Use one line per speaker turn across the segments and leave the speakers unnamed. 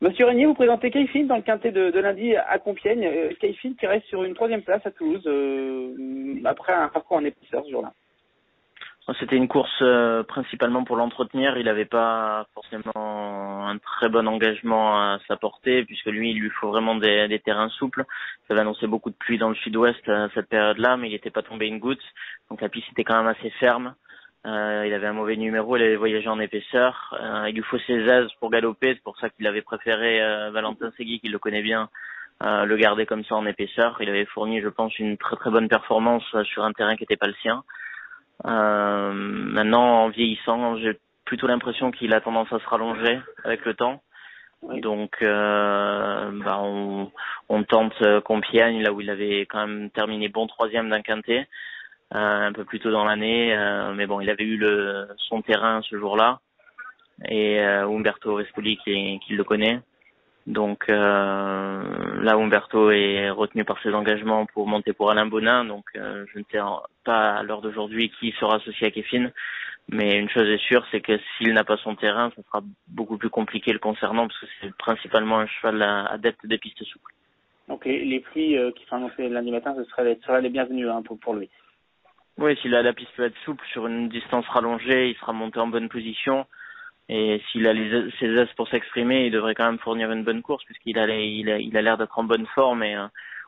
Monsieur Régnier, vous présentez Kayfin dans le quintet de lundi à Compiègne. Kayfin qui reste sur une 3e place à Toulouse après un parcours en épaisseur ce jour-là.
C'était une course principalement pour l'entretenir. Il n'avait pas forcément un très bon engagement à sa portée, puisque lui, il lui faut vraiment des terrains souples. Ça avait annoncé beaucoup de pluie dans le sud-ouest à cette période-là, mais il n'était pas tombé une goutte. Donc la piste était quand même assez ferme. Il avait un mauvais numéro, il avait voyagé en épaisseur. Il lui faut ses aises pour galoper, c'est pour ça qu'il avait préféré Valentin Segui, qui le connaît bien, le garder comme ça en épaisseur. Il avait fourni, je pense, une très très bonne performance sur un terrain qui n'était pas le sien. Maintenant, en vieillissant, j'ai plutôt l'impression qu'il a tendance à se rallonger avec le temps.
Oui.
Donc, on tente Compiègne, là où il avait quand même terminé bon 3e d'un quintet, un peu plus tôt dans l'année. Mais bon, il avait eu son terrain ce jour-là. Et Umberto Vespoli qui le connaît. Donc là, Umberto est retenu par ses engagements pour monter pour Alain Bonin. Donc je ne sais pas à l'heure d'aujourd'hui qui sera associé à Kayfin. Mais une chose est sûre, c'est que s'il n'a pas son terrain, ça sera beaucoup plus compliqué le concernant, parce que c'est principalement un cheval adepte des pistes souples.
Donc les prix qui sont annoncés lundi matin, ce seraient les bienvenus pour lui.
Oui, si la piste peut être souple sur une distance rallongée, il sera monté en bonne position. Et s'il a ses aises pour s'exprimer, il devrait quand même fournir une bonne course, puisqu'il il a l'air d'être en bonne forme, et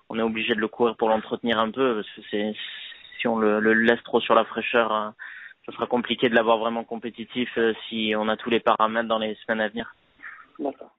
on est obligé de le courir pour l'entretenir un peu, parce que si on le laisse trop sur la fraîcheur, ce sera compliqué de l'avoir vraiment compétitif si on a tous les paramètres dans les semaines à venir.
D'accord.